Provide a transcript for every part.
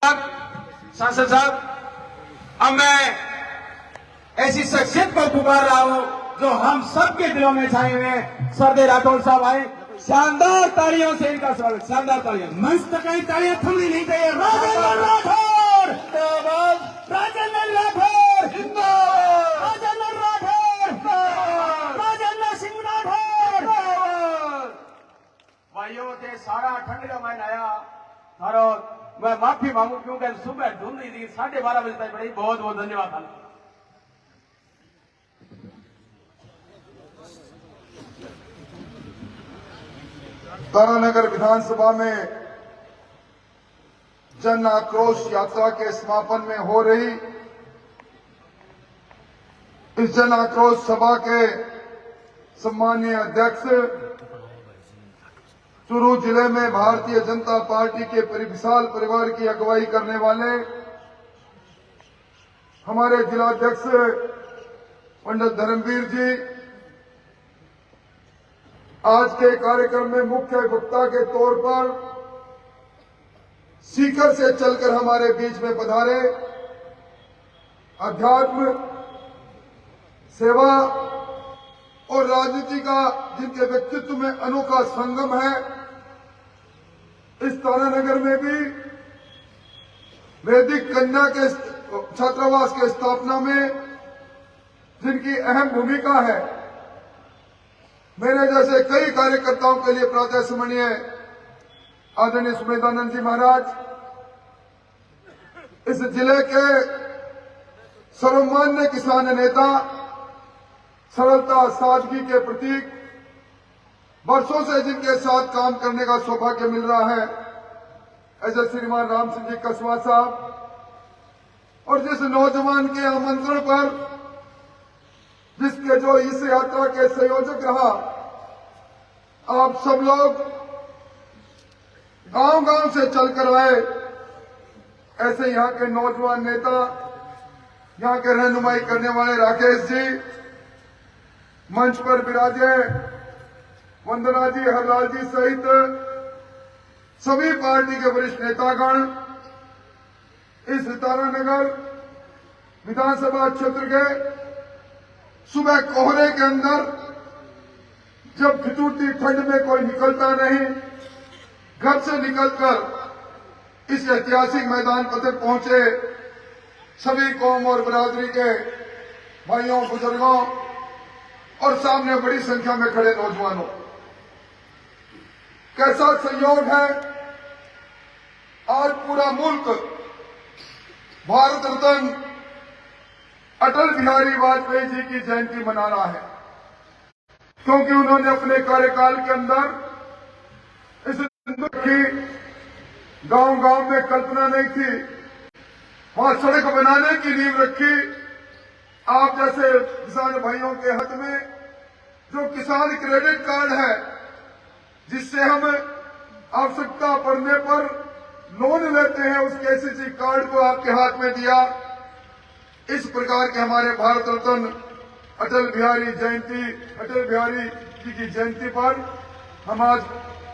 सांसद साहब, अब मैं ऐसी शख्सियत को पुकार रहा हूं जो हम सबके दिलों में छाए हुए हैं। सरदे राठौड़ साहब आए, शानदार तालियों से इनका स्वागत। शानदार तालियां, मस्त कहीं तालियां थमनी नहीं चाहिए। राजेंद्र राठौड़ जिंदाबाद, राजेंद्र राठौड़ जिंदाबाद, राजेंद्र राठौड़ जिंदाबाद, राजेंद्र सिंह राठौड़ जिंदाबाद। भाइयों के सारा ठंड का महीना आया थारो मैं माफी मांगू क्योंकि सुबह धुंध रही थी, 12:30 बजे तक पड़ी। बहुत बहुत धन्यवाद। तारानगर विधानसभा में जन आक्रोश यात्रा के समापन में हो रही इस जन आक्रोश सभा के सम्मानीय अध्यक्ष, चुरू जिले में भारतीय जनता पार्टी के विशाल परिवार की अगुवाई करने वाले हमारे जिलाध्यक्ष पंडित धर्मवीर जी, आज के कार्यक्रम में मुख्य वक्ता के तौर पर सीकर से चलकर हमारे बीच में पधारे, अध्यात्म, सेवा और राजनीति का जिनके व्यक्तित्व में अनोखा संगम है, इस तारानगर में भी वैदिक कन्या के छात्रावास के स्थापना में जिनकी अहम भूमिका है, मेरे जैसे कई कार्यकर्ताओं के लिए प्रातः स्मरणीय आदरणीय सुमेधानंद जी महाराज, इस जिले के सर्वमान्य किसान नेता, सरलता सादगी के प्रतीक, वर्षों से जिनके साथ काम करने का सौभाग्य मिल रहा है, ऐसे श्रीमान राम सिंह जी कसवा साहब, और जिस नौजवान के आमंत्रण पर, जिसके जो इस यात्रा के संयोजक रहा, आप सब लोग गांव-गांव से चलकर आए, ऐसे यहाँ के नौजवान नेता, यहाँ के रहनुमाई करने वाले राकेश जी, मंच पर विराजे वंदना जी, हरलाल जी सहित सभी पार्टी के वरिष्ठ नेतागण, इस तारानगर विधानसभा क्षेत्र के सुबह कोहरे के अंदर जब ठिठुरती ठंड में कोई निकलता नहीं, घर से निकलकर इस ऐतिहासिक मैदान पर तक पहुंचे सभी कौम और बिरादरी के भाइयों, बुजुर्गों और सामने बड़ी संख्या में खड़े नौजवानों, कैसा संयोग है, आज पूरा मुल्क भारत रत्न अटल बिहारी वाजपेयी जी की जयंती मना रहा है, क्योंकि उन्होंने अपने कार्यकाल के अंदर इस की गांव-गांव में कल्पना नहीं थी, वहां सड़क बनाने की नींव रखी। आप जैसे किसान भाइयों के हाथ में जो किसान क्रेडिट कार्ड है, जिससे हम आवश्यकता पड़ने पर लोन लेते हैं, उस केसीसी कार्ड को आपके हाथ में दिया। इस प्रकार के हमारे भारत रत्न अटल बिहारी जी की जयंती पर हम आज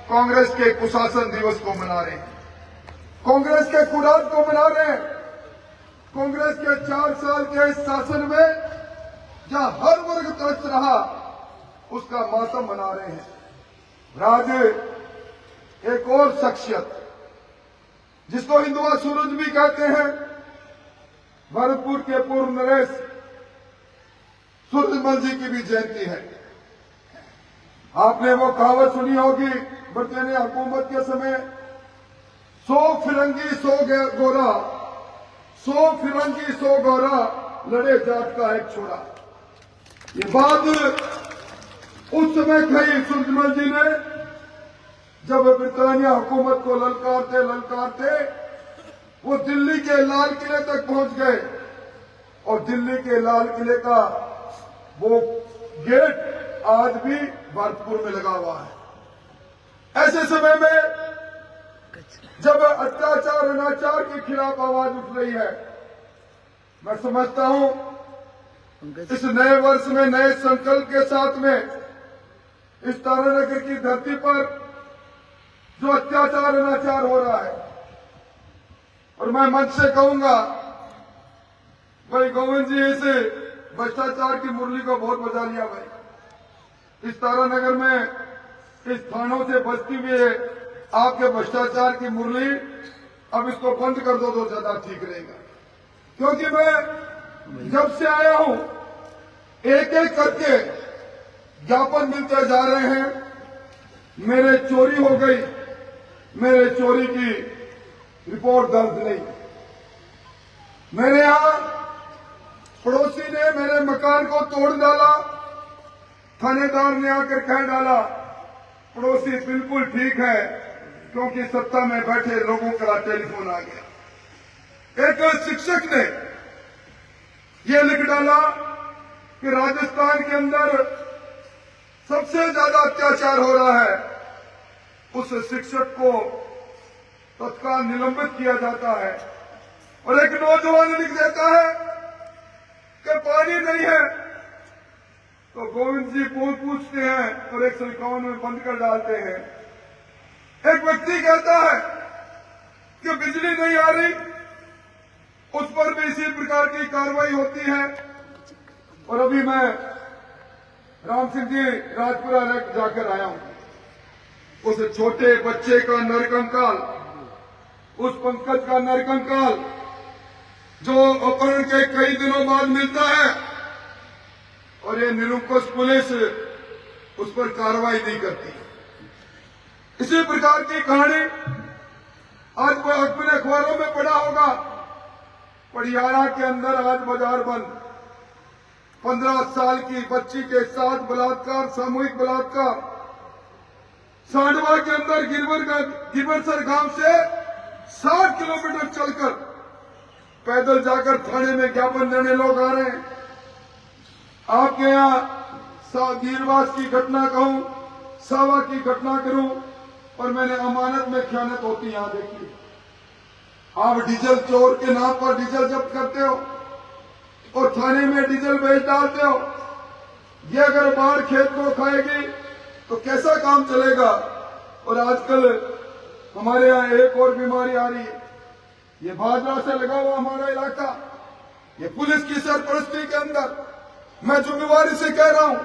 कांग्रेस के कुशासन दिवस को मना रहे हैं, कांग्रेस के कुराज को मना रहे हैं, कांग्रेस के 4 साल के इस शासन में जहां हर वर्ग त्रस्त रहा, उसका मातम मना रहे हैं। राज एक और शख्सियत, जिसको हिंदुआ सूरज भी कहते हैं, भरतपुर के पूर्व नरेश सूरजमल जी की भी जयंती है। आपने वो कहावत सुनी होगी, बरतानिया हुकूमत के समय, 100 फिरंगी 100 गोरा, 100 फिरंगी 100 गोरा, लड़े जाट का एक छोरा। ये बात उस समय कही सूरजमल जी ने, जब ब्रिटानिया हुकूमत को ललकारते वो दिल्ली के लाल किले तक पहुंच गए, और दिल्ली के लाल किले का वो गेट आज भी भरतपुर में लगा हुआ है। ऐसे समय में जब अत्याचार अनाचार के खिलाफ आवाज उठ रही है, मैं समझता हूं इस नए वर्ष में नए संकल्प के साथ में इस तारानगर की धरती पर जो अत्याचार अनाचार हो रहा है, और मैं मंच से कहूंगा, भाई गोविंद जी, इस भ्रष्टाचार की मुरली को बहुत बजा लिया भाई। इस तारानगर में इस थानों से बचती हुई आपके भ्रष्टाचार की मुरली, अब इसको बंद कर दो तो ज्यादा ठीक रहेगा। क्योंकि मैं जब से आया हूं, एक एक करके ज्ञापन मिलते जा रहे हैं। मेरे चोरी हो गई, मेरे चोरी की रिपोर्ट दर्ज नहीं। मेरे यहां पड़ोसी ने मेरे मकान को तोड़ डाला, थानेदार ने आकर कह डाला पड़ोसी बिल्कुल ठीक है, क्योंकि सत्ता में बैठे लोगों का टेलीफोन आ गया। एक शिक्षक ने यह लिख डाला कि राजस्थान के अंदर सबसे ज्यादा अत्याचार हो रहा है, उस शिक्षक को तत्काल निलंबित किया जाता है। और एक नौजवान लिख देता है कि पानी नहीं है, तो गोविंद जी पूछते हैं और 151 में बंद कर डालते हैं। एक व्यक्ति कहता है कि बिजली नहीं आ रही, उस पर भी इसी प्रकार की कार्रवाई होती है। और अभी मैं राम सिंह जी राजपुरा जाकर आया हूं। उस छोटे बच्चे का नरकंकाल, उस पंकज का नरकंकाल जो अपहरण के कई दिनों बाद मिलता है, और ये निरंकुश पुलिस उस पर कार्रवाई नहीं करती। इसी प्रकार की कहानी आज अपने अखबारों में पढ़ा होगा। पड़ियारा के अंदर आज बाजार बंद, 15 साल की बच्ची के साथ बलात्कार, सामूहिक बलात्कार। सांडवा के अंदर गिरवरसर गांव से 60 किलोमीटर चलकर पैदल जाकर थाने में ज्ञापन देने लोग आ रहे हैं। आपके यहां गिरवास की घटना कहूं, सावा की घटना करूं, और मैंने अमानत में खयानत होती यहां देखी। आप डीजल चोर के नाम पर डीजल जब्त करते हो और थाने में डीजल बेच डालते हो। ये अगर बाढ़ खेत को खाएगी तो कैसा काम चलेगा। और आजकल हमारे यहाँ एक और बीमारी आ रही है, ये भाजपा से लगा हुआ हमारा इलाका, ये पुलिस की सरपरस्ती के अंदर, मैं जिम्मेवारी से कह रहा हूं,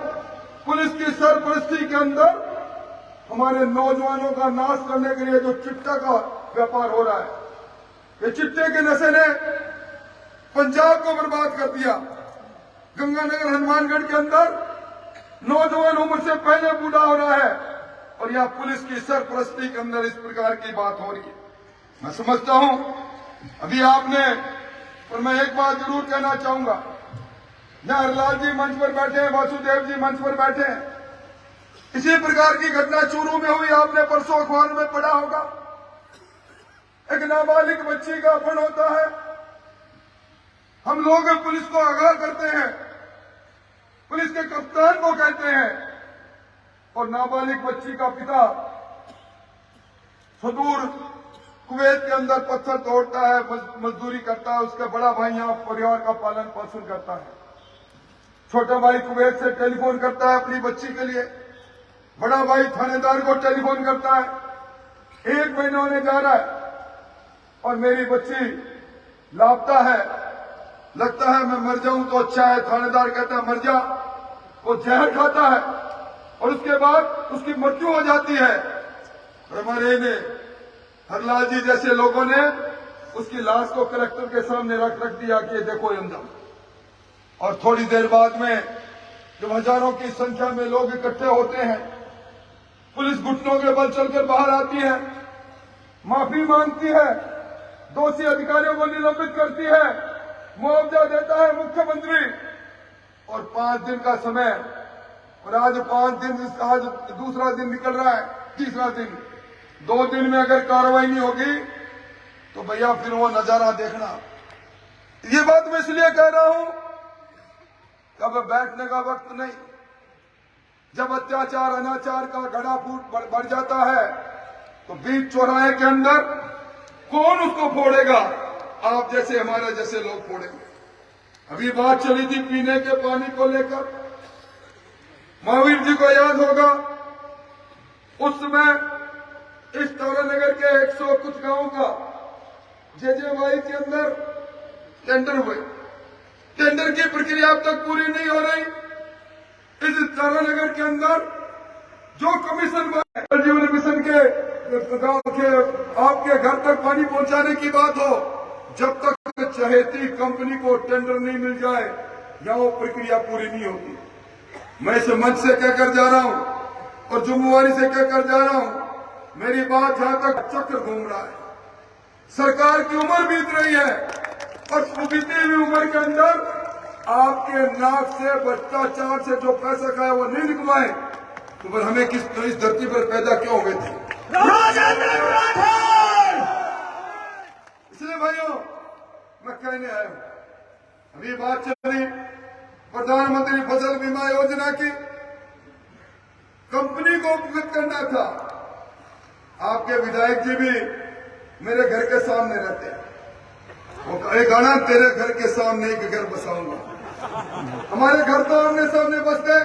पुलिस की सरपरस्ती के अंदर हमारे नौजवानों का नाश करने के लिए जो चिट्टा का व्यापार हो रहा है, ये चिट्टे के नशे ने पंजाब को बर्बाद कर दिया। गंगानगर हनुमानगढ़ के अंदर नौजवान उम्र से पहले बूढ़ा हो रहा है, और यह पुलिस की सरपरस्ती के अंदर इस प्रकार की बात हो रही है। मैं समझता हूं अभी आपने, और मैं एक बात जरूर कहना चाहूंगा, जहां हरलाल जी मंच पर बैठे हैं, वासुदेव जी मंच पर बैठे हैं, इसी प्रकार की घटना चूरू में हुई। आपने परसों अखबार में पढ़ा होगा, एक नाबालिग बच्ची का अपहरण होता है। हम लोग पुलिस को आगाह करते हैं, पुलिस के कप्तान को कहते हैं, और नाबालिग बच्ची का पिता सुदूर कुवैत के अंदर पत्थर तोड़ता है, मजदूरी करता है। उसका बड़ा भाई यहां परिवार का पालन पोषण करता है। छोटा भाई कुवैत से टेलीफोन करता है अपनी बच्ची के लिए, बड़ा भाई थानेदार को टेलीफोन करता है। 1 महीना होने जा रहा है और मेरी बच्ची लापता है। लगता है मैं मर जाऊं तो अच्छा है। थानेदार कहता है मर जा। वो जहर खाता है और उसके बाद उसकी मृत्यु हो जाती है। और हमारे ने हरलाल जी जैसे लोगों ने उसकी लाश को कलेक्टर के सामने रख दिया कि देखो अंजाम। और थोड़ी देर बाद में जब हजारों की संख्या में लोग इकट्ठे होते हैं, पुलिस घुटनों के बल चलकर बाहर आती है, माफी मांगती है, दोषी अधिकारियों को निलंबित करती है, मुआवजा देता है मुख्यमंत्री, और 5 दिन का समय। और आज 5 दिन, आज दूसरा दिन निकल रहा है, तीसरा दिन, 2 दिन में अगर कार्रवाई नहीं होगी तो भैया फिर वो नजारा देखना। ये बात मैं इसलिए कह रहा हूं कि अब बैठने का वक्त नहीं। जब अत्याचार अनाचार का घड़ा फूट बढ़ जाता है तो बीच चौराहे के अंदर कौन उसको फोड़ेगा? आप जैसे, हमारे जैसे लोग फोड़ेंगे। अभी बात चली थी पीने के पानी को लेकर। महावीर जी को याद होगा, उस समय इस तारानगर के 100 कुछ गांवों का जेजेवाई के अंदर टेंडर हुए, टेंडर की प्रक्रिया अब तक पूरी नहीं हो रही। इस तारानगर के अंदर जो कमीशन जल जीवन मिशन के आपके घर तक पानी पहुंचाने की बात हो, जब तक चहेती कंपनी को टेंडर नहीं मिल जाए या वो प्रक्रिया पूरी नहीं होती। मैं इस मंच से कहकर जा रहा हूं और जुम्मेवारी से कहकर जा रहा हूं, मेरी बात जहां तक चक्र घूम रहा है, सरकार की उम्र बीत रही है और बीती हुई उम्र के अंदर आपके नाक से भ्रष्टाचार से जो पैसा खाया वो नहीं निकलवाए, तो फिर हमें इस धरती पर पैदा क्यों हुए थे? इसलिए भाइयों मैं कहने आया हूं, अभी बात चली प्रधानमंत्री फसल बीमा योजना की, कंपनी को उपकृत करना था। आपके विधायक जी भी मेरे घर के सामने रहते हैं, वो कहे गाना तेरे घर के सामने एक घर बसाऊंगा। हमारे घर तो आमने सामने बस गए,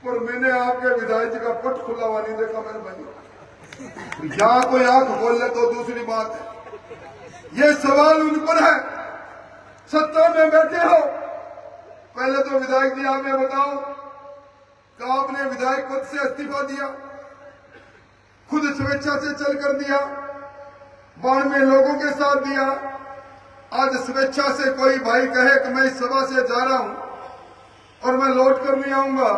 पर मैंने आपके विधायक जी का पट खुला हुआ नहीं देखा मेरे भाई। जहां कोई आंख खोल ले तो दूसरी बात है। ये सवाल उन पर है, सत्ता में बैठे हो, पहले तो विधायक जी आप ये बताओ कि आपने विधायक पद से इस्तीफा दिया, खुद स्वेच्छा से चल कर दिया, बाढ़ में लोगों के साथ दिया। आज स्वेच्छा से कोई भाई कहे कि मैं इस सभा से जा रहा हूं और मैं लौट कर नहीं आऊंगा,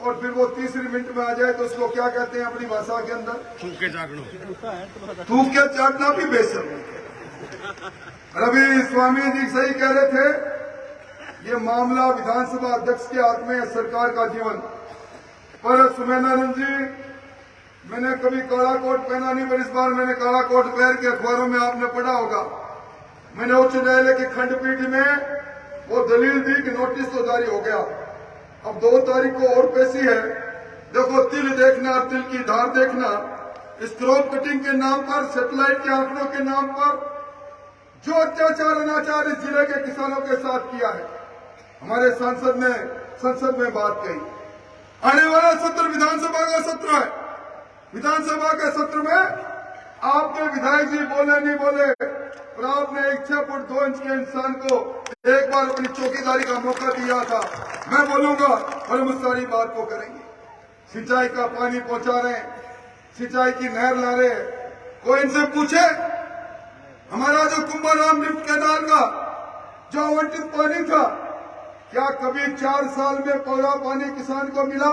और फिर वो तीसरी मिनट में आ जाए तो उसको क्या कहते हैं अपनी भाषा के अंदर? थूक के चाटना भी बेशर्म है। रवि स्वामी जी सही कह रहे थे, ये मामला विधानसभा अध्यक्ष के हाथ में है, सरकार का जीवन। पर सुमेधानंद जी, मैंने कभी काला कोट पहना नहीं, पर इस बार मैंने काला कोट पहन के अखबारों में आपने पढ़ा होगा, मैंने उच्च न्यायालय की खंडपीठ में वो दलील दी कि नोटिस तो जारी हो गया, अब 2 तारीख को और पेशी है। देखो तिल देखना, तिल की धार देखना, स्क्रोप कटिंग के नाम पर, सेटेलाइट के आंकड़ों के नाम पर जो अत्याचार अनाचार इस जिले के किसानों के साथ किया है, हमारे सांसद ने संसद में बात कही। आने वाला सत्र विधानसभा का सत्र है, विधानसभा के सत्र में आपके विधायक जी बोले नहीं बोले, और आपने एक 6 फुट 2 इंच के इंसान को एक बार अपनी चौकीदारी का मौका दिया था। मैं बोलूंगा और हम उस सारी बात को करेंगे। सिंचाई का पानी पहुंचा रहे हैं, सिंचाई की नहर ला रहे हैं, कोई इनसे पूछे हमारा जो कुंभाराम लिफ्ट कैनाल का जो आवंटित पानी था, क्या कभी 4 साल में पूरा पानी किसान को मिला?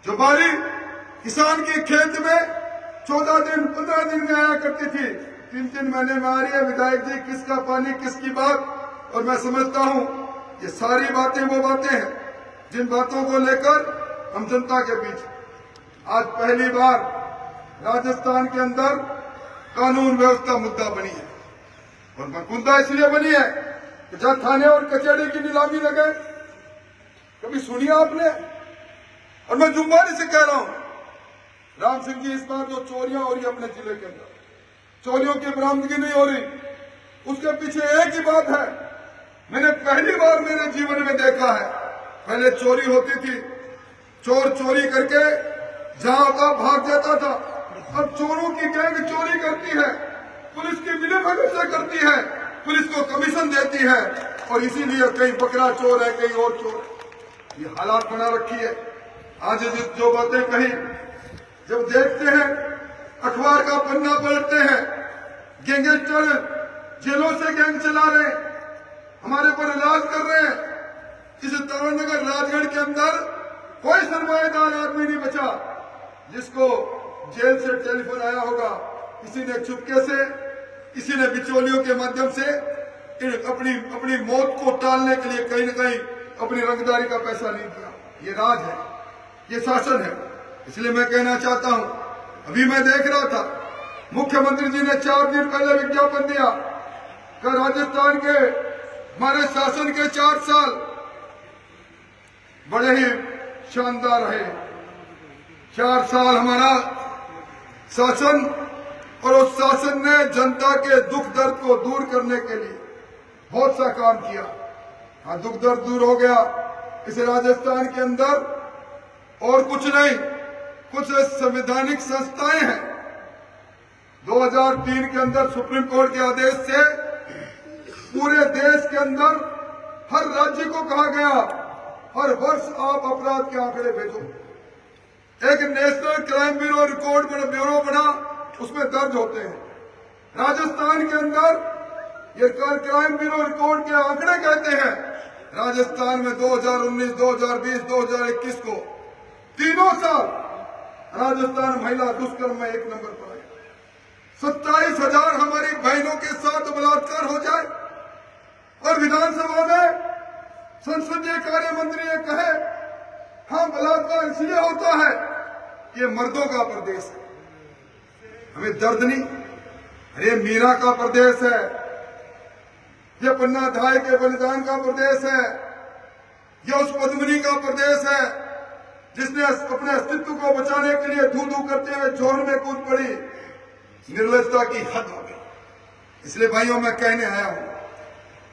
जो बारी किसान के खेत में 14 दिन 15 दिन में आया करती थी, 3-3 महीने में आ रही है। विधायक जी, किसका पानी किसकी बात? और मैं समझता हूं ये सारी बातें वो बातें हैं जिन बातों को लेकर हम जनता के बीच आज पहली बार राजस्थान के अंदर कानून व्यवस्था मुद्दा बनी है। और मुद्दा इसलिए बनी है कि जहां थाने और कचहरी की नीलामी लगे, कभी सुनिए आपने? और मैं जुम्मेवारी से कह रहा हूं, राम सिंह जी, इस बार जो चोरियां हो रही है अपने जिले के अंदर, चोरियों की बरामदगी नहीं हो रही, उसके पीछे एक ही बात है, मैंने पहली बार मेरे जीवन में देखा है। पहले चोरी होती थी, चोर चोरी करके जहां का भाग जाता था, अब चोरों की गैंग चोरी करती है, पुलिस की मिलीभगत से करती है, पुलिस को कमीशन देती है, और इसीलिए कहीं बकरा चोर है, कहीं और चोर है। ये हालात बना रखी है। आज जो बातें कही, जब देखते हैं अखबार का पन्ना पलटते हैं, गैंगस्टर जेलों से गैंग चला रहे हैं, हमारे पर इलाज कर रहे हैं। इस तारानगर राजगढ़ के अंदर कोई सरमाएदार आदमी नहीं बचा जिसको जेल से टेलीफोन आया होगा, किसी ने चुपके से, किसी ने बिचौलियों के माध्यम से अपनी मौत को टालने के लिए कहीं न कहीं अपनी रंगदारी का पैसा नहीं दिया। ये राज है, ये शासन है। इसलिए मैं कहना चाहता हूं, अभी मैं देख रहा था मुख्यमंत्री जी ने 4 दिन पहले विज्ञापन दिया कि राजस्थान के हमारे शासन के 4 साल बड़े ही शानदार रहे। 4 साल हमारा शासन, और उस शासन ने जनता के दुख दर्द को दूर करने के लिए बहुत सा काम किया। हाँ, दुख दर्द दूर हो गया इस राजस्थान के अंदर, और कुछ नहीं, कुछ संवैधानिक संस्थाएं हैं 2003 के अंदर सुप्रीम कोर्ट के आदेश से पूरे देश के अंदर हर राज्य को कहा गया हर वर्ष आप अपराध के आंकड़े भेजो। एक national crime bureau record bureau बना, उसमें दर्ज होते हैं। राजस्थान के अंदर ये क्राइम ब्यूरो रिकॉर्ड के आंकड़े कहते हैं राजस्थान में 2019, 2020, 2021 को तीनों साल राजस्थान महिला दुष्कर्म में 1 नंबर पर आया। 27,000 हमारी बहनों के साथ बलात्कार हो जाए और विधानसभा में संसदीय कार्य मंत्री ये कहे हाँ बलात्कार इसलिए होता है ये मर्दों का प्रदेश है। हमें दर्द नहीं, ये मीरा का प्रदेश है, ये पन्ना धाय के बलिदान का प्रदेश है, ये उस पद्मिनी का प्रदेश है जिसने अपने अस्तित्व को बचाने के लिए धू धू करते हुए जोर में कूद पड़ी। निर्लजता की हद हो गई। इसलिए भाइयों मैं कहने आया हूं,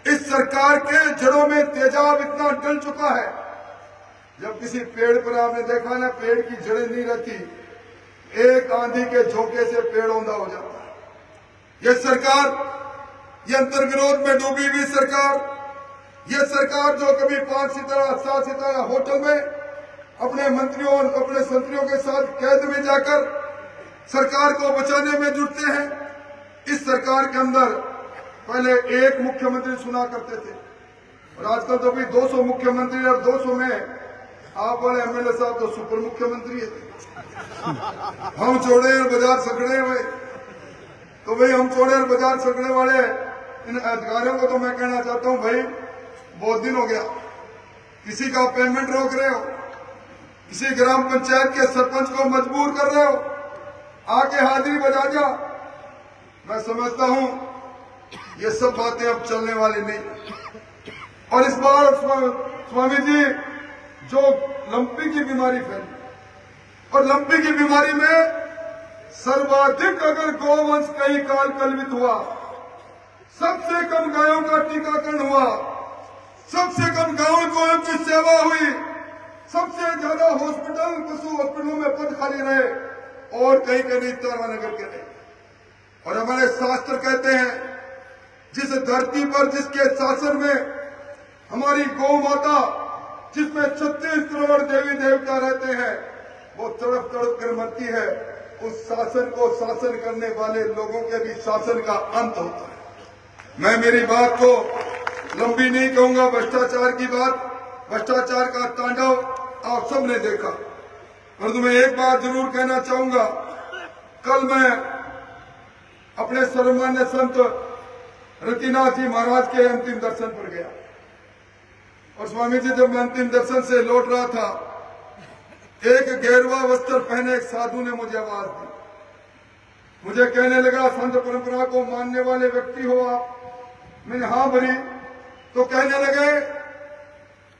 इस सरकार के जड़ों में तेजाब इतना डल चुका है। जब किसी पेड़ पर आपने देखा ना, पेड़ की जड़ें नहीं रहती, एक आंधी के झोंके से पेड़ औंधा हो जाता है। ये सरकार, ये अंतर्विरोध में डूबी हुई सरकार, ये सरकार जो कभी 5 सितारा 7 सितारा होटल में अपने मंत्रियों और अपने संतरियों के साथ कैद में जाकर सरकार को बचाने में जुटते हैं। इस सरकार के अंदर पहले एक मुख्यमंत्री सुना करते थे और आजकल तो भी 200 मुख्यमंत्री, और 200 में आप वाले एमएलए साहब तो सुपर मुख्यमंत्री है। हम चौड़े और बाजार सगड़े हुए, तो भाई हम चौड़े और बाजार सगड़े वाले इन अधिकारियों को तो मैं कहना चाहता हूं, भाई बहुत दिन हो गया, किसी का पेमेंट रोक रहे हो, किसी ग्राम पंचायत के सरपंच को मजबूर कर रहे हो, आके हाजिरी बजा जा। मैं समझता हूं ये सब बातें अब चलने वाली नहीं। और इस बार स्वामी जी जो लंपी की बीमारी फैली, और लंपी की बीमारी में सर्वाधिक अगर गौवंश कई काल कलवित हुआ, सबसे कम गायों का टीकाकरण हुआ, सबसे कम गायों की सेवा हुई, सबसे ज्यादा हॉस्पिटल पशु हॉस्पिटलों में पद खाली रहे और कहीं कहीं तारानगर के रहे। और हमारे शास्त्र कहते हैं जिस धरती पर जिसके शासन में हमारी गौ माता, जिसमें 36 करोड़ देवी देवता रहते हैं, वो तड़प तड़प कर मरती है, उस शासन को शासन करने वाले लोगों के भी शासन का अंत होता है। मैं मेरी बात को लंबी नहीं कहूंगा, भ्रष्टाचार की बात, भ्रष्टाचार का तांडव आप सबने देखा। परंतु मैं एक बात जरूर कहना चाहूंगा, कल मैं अपने सर्वमान्य संत रतिनाथ जी महाराज के अंतिम दर्शन पर गया और स्वामी जी जब मैं अंतिम दर्शन से लौट रहा था, एक गेरुआ वस्त्र पहने एक साधु ने मुझे आवाज दी। मुझे कहने लगा संत परंपरा को मानने वाले व्यक्ति हो आप? मैंने हाँ भरी। तो कहने लगे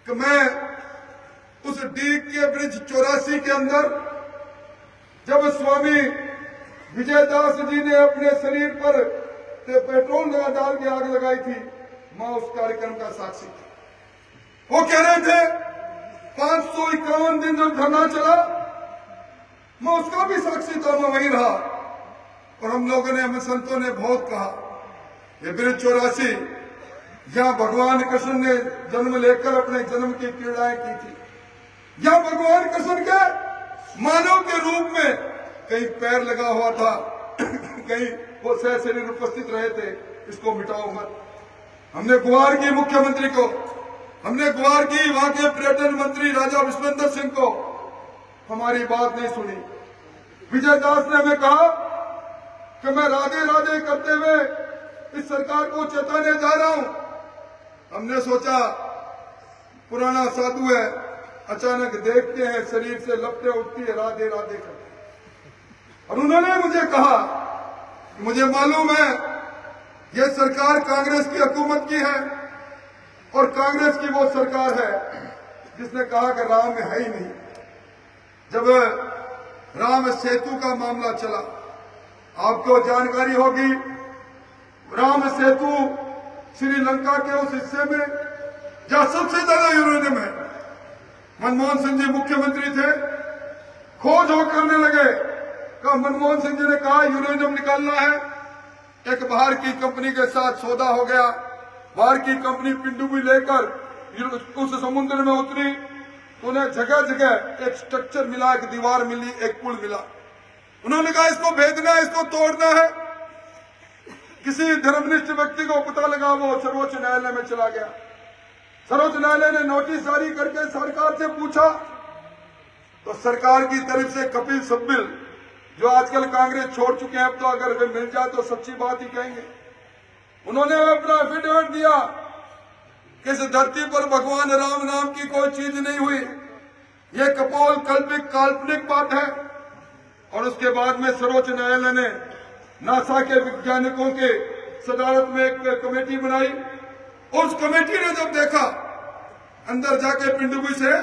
कि मैं उस डीग के ब्रिज 84 के अंदर जब स्वामी विजयदास जी ने अपने शरीर पर पेट्रोल डाल के आग लगाई थी, मैं उस कार्यक्रम का साक्षी था। वो कह रहे थे 551 दिन जब धरना चला, मैं उसका भी साक्षी था, मैं वहीं रहा। और हम लोगों ने, हम संतों ने बहुत कहा, ये ब्रिज 84 जहां भगवान कृष्ण ने जन्म लेकर अपने जन्म की क्रीड़ाएं की थी, जहां भगवान कृष्ण के मानव के रूप में कहीं पैर लगा हुआ था, कहीं वो सह शरीर उपस्थित रहे थे, इसको मिटाओ मत। हमने गुहार की मुख्यमंत्री को, हमने गुहार की वहां के पर्यटन मंत्री राजा विश्वेंद्र सिंह को, हमारी बात नहीं सुनी। विजयदास ने हमें कहा कि मैं राधे राधे करते हुए इस सरकार को चेताने जा रहा हूं। हमने सोचा पुराना साधु है, अचानक देखते हैं शरीर से लपटे उठती है, राधे राधे करते। और उन्होंने मुझे कहा कि मुझे मालूम है ये सरकार कांग्रेस की हुकूमत की है और कांग्रेस की वो सरकार है जिसने कहा कि राम है ही नहीं। जब राम सेतु का मामला चला, आपको जानकारी होगी, राम सेतु श्रीलंका के उस हिस्से में जहां सबसे ज्यादा यूरेनियम है, मनमोहन सिंह जी मुख्यमंत्री थे, खोज हो करने लगे का मनमोहन सिंह जी ने कहा यूरेनियम निकालना है, एक बाहर की कंपनी के साथ सौदा हो गया। बाहर की कंपनी पिंडुबी लेकर उस समुद्र में उतरी, उन्हें जगह जगह एक स्ट्रक्चर मिला, एक दीवार मिली, एक पुल मिला। उन्होंने कहा इसको भेदना है, इसको तोड़ना है। किसी धर्मनिष्ठ व्यक्ति को पता लगा, वो सर्वोच्च न्यायालय में चला गया। सर्वोच्च न्यायालय ने नोटिस जारी करके सरकार से पूछा, तो सरकार की तरफ से कपिल सिब्बल, जो आजकल कांग्रेस छोड़ चुके हैं, अब तो अगर वे मिल जाए तो सच्ची बात ही कहेंगे, उन्होंने अपना एफिडेविट दिया कि इस धरती पर भगवान राम नाम की कोई चीज नहीं हुई, ये कपोल कल्पित काल्पनिक बात है। और उसके बाद में सर्वोच्च न्यायालय ने नासा के वैज्ञानिकों के सदारत में एक कमेटी बनाई। उस कमेटी ने जब देखा, अंदर जाके पिंडुबी से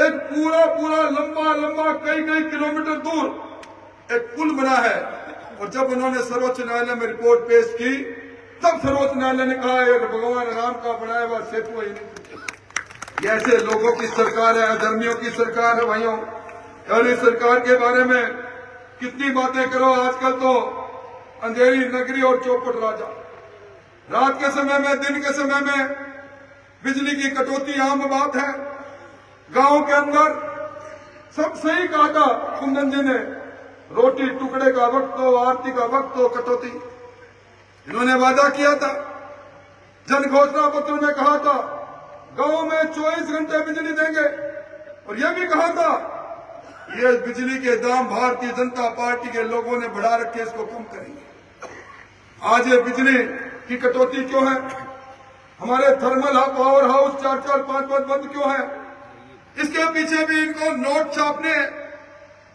एक पूरा लंबा कई किलोमीटर दूर एक पुल बना है, और जब उन्होंने सर्वोच्च न्यायालय में रिपोर्ट पेश की, तब सर्वोच्च न्यायालय ने कहा ये भगवान राम का बनाया हुआ सेतु है नहीं। ये ऐसे लोगों की सरकार है, अधर्मियों की सरकार है भाइयों। और इस सरकार के बारे में कितनी बातें करो, आजकल तो अंधेरी नगरी और चौपट राजा। रात के समय में, दिन के समय में बिजली की कटौती आम बात है। गांव के अंदर सब सही कहा था कुंदन जी ने, रोटी टुकड़े का वक्त हो, आरती का वक्त हो, कटौती। इन्होंने वादा किया था, जन घोषणा पत्र में कहा था गांव में 24 घंटे बिजली देंगे, और यह भी कहा था ये बिजली के दाम भारतीय जनता पार्टी के लोगों ने बढ़ा रखे, इसको कम करेंगे। आज ये बिजली की कटौती क्यों है? हमारे थर्मल पावर हाउस 4-5 बंद क्यों है? इसके पीछे भी इनको नोट छापने,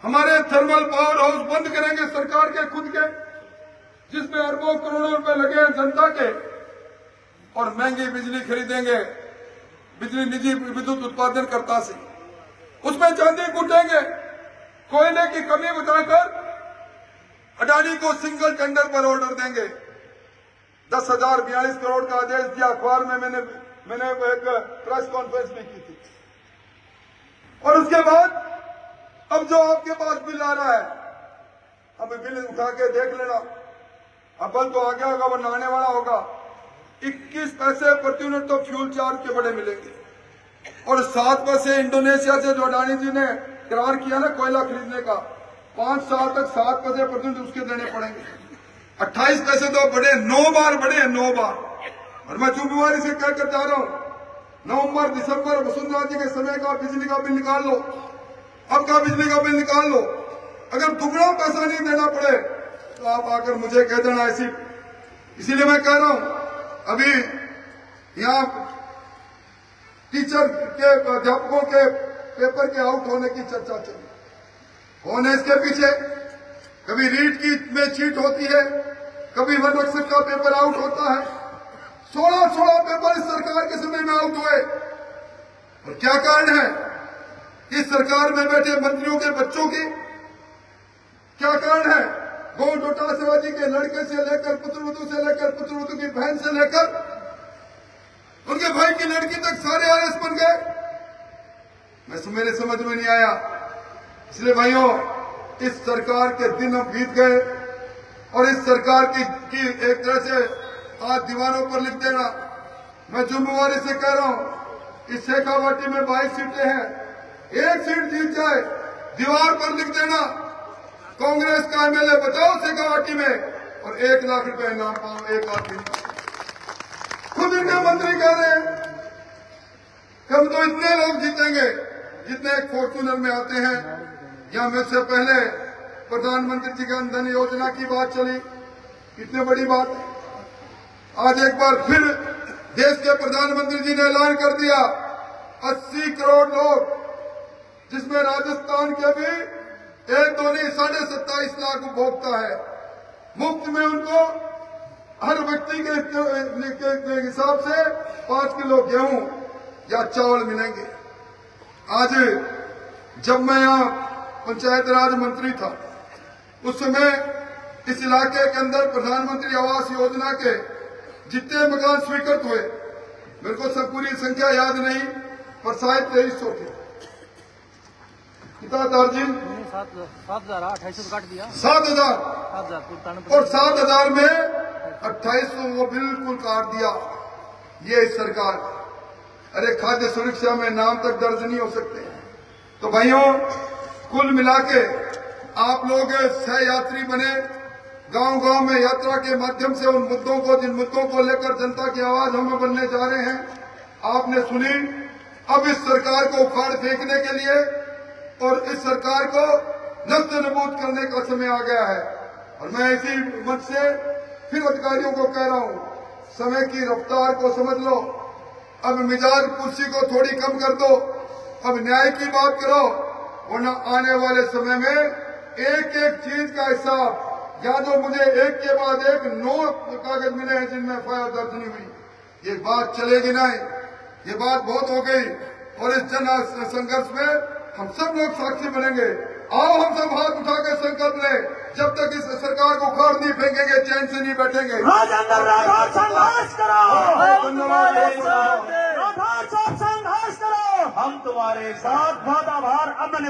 हमारे थर्मल पावर हाउस बंद करेंगे सरकार के खुद के, जिसमें अरबों करोड़ों रुपए लगे हैं जनता के, और महंगी बिजली खरीदेंगे बिजली निजी विद्युत उत्पादन करता से, उसमें चांदी कूटेंगे, कोयले की कमी बताकर अडानी को सिंगल टेंडर पर ऑर्डर देंगे। 10,042 करोड़ का आदेश दिया, अखबार में मैंने एक प्रेस कॉन्फ्रेंस भी की थी। और उसके बाद अब जो आपके पास बिल आ रहा है, अब बिल उठा के देख लेना, अब बल तो आ गया होगा, वो नहाने वाला होगा। 21 पैसे प्रति यूनिट तो फ्यूल चार्ज के बड़े मिलेंगे, और 7 पैसे इंडोनेशिया से जो अडानी जी ने करार किया ना कोयला खरीदने का, 5 साल तक 7 पैसे प्रति यूनिट उसके देने पड़ेंगे। 28 पैसे तो बढ़े, 9 बार बढ़े, 9 बार। और मैं जुम्मेवारी से कहकर जा रहा हूं, नवंबर दिसंबर वसुंधरा जी के समय का बिजली का बिल निकाल लो, अब का बिजली का बिल निकाल लो। अगर दुगना पैसा नहीं देना पड़े तो आप आकर मुझे कह देना ऐसी। इसीलिए मैं कह रहा हूं, अभी यहाँ टीचर के, अध्यापकों के पेपर के आउट होने की चर्चा चली। कौन है इसके पीछे? कभी रीट की में चीट होती है, कभी वनरक्षक का पेपर आउट होता है। 16 पेपर इस सरकार के समय में आउट हुए। और क्या कारण है? इस सरकार में बैठे मंत्रियों के बच्चों की क्या कारण है? गौ डोटासरा जी के लड़के से लेकर पुत्रवधू से लेकर पुत्रवधू की बहन से लेकर उनके भाई की लड़की तक सारे आरएस बन गए। मेरे समझ में नहीं आया। इसलिए भाइयों, इस सरकार के दिन अब बीत गए, और इस सरकार की एक तरह से आज दीवारों पर लिख देना। मैं जुम्मेवारी से कह रहा हूं, इस शेखावाटी में 22 सीटें हैं, एक सीट जीत जाए दीवार पर लिख देना कांग्रेस का एमएलए बताओ शेखावाटी में, और 1 लाख रुपए इनाम पाओ एक आदमी। खुद इनके मंत्री कह रहे हैं कि हम तो इतने लोग जीतेंगे जितने एक फॉर्चूनर में आते हैं। यहां मेरे से पहले प्रधानमंत्री जी जन धन योजना की बात चली, कितनी बड़ी बात है। आज एक बार फिर देश के प्रधानमंत्री जी ने ऐलान कर दिया, 80 करोड़ लोग, जिसमें राजस्थान के भी 1-2 नहीं 27.5 लाख उपभोक्ता है, मुफ्त में उनको हर व्यक्ति के हिसाब से 5 किलो गेहूं या चावल मिलेंगे। आज जब मैं यहाँ पंचायत राज मंत्री था, उस समय इस इलाके के अंदर प्रधानमंत्री आवास योजना के जितने मकान स्वीकृत हुए, मेरे को सब पूरी संख्या याद नहीं, पर शायद 2300 थे। पिता दार्जिन सात 7,000 2800 काट दिया 7,000 7,000 और 7,000 में 2800 वो बिल्कुल काट दिया। ये सरकार, अरे खाद्य सुरक्षा में नाम तक दर्ज नहीं हो सकते। तो भाइयों, कुल मिला के आप लोग सह यात्री बने, गांव गांव में यात्रा के माध्यम से उन मुद्दों को, जिन मुद्दों को लेकर जनता की आवाज हम बनने जा रहे हैं, आपने सुनी। अब इस सरकार को उखाड़ फेंकने के लिए और इस सरकार को नष्ट नबूद करने का समय आ गया है। और मैं इसी मंच से फिर अधिकारियों को कह रहा हूं, समय की रफ्तार को समझ लो। अब मिजाज कुर्सी को थोड़ी कम कर दो, अब न्याय की बात करो, वरना आने वाले समय में एक एक चीज का हिसाब, या जो मुझे एक के बाद एक 9 कागज मिले हैं जिनमें एफआईआर दर्ज नहीं हुई, ये बात चलेगी नहीं। ये बात बहुत हो गई और इस जन संघर्ष में हम सब लोग साक्षी बनेंगे। आओ हम सब हाथ उठाकर संकल्प लें, जब तक इस सरकार को उखाड़ नहीं फेंकेंगे, चैन से नहीं बैठेंगे। राजेंद्र राठौर संघर्ष करो, साथ राठौर साहब संघर्ष करो, हम तुम्हारे साथ। बहुत आभार। अब मैंने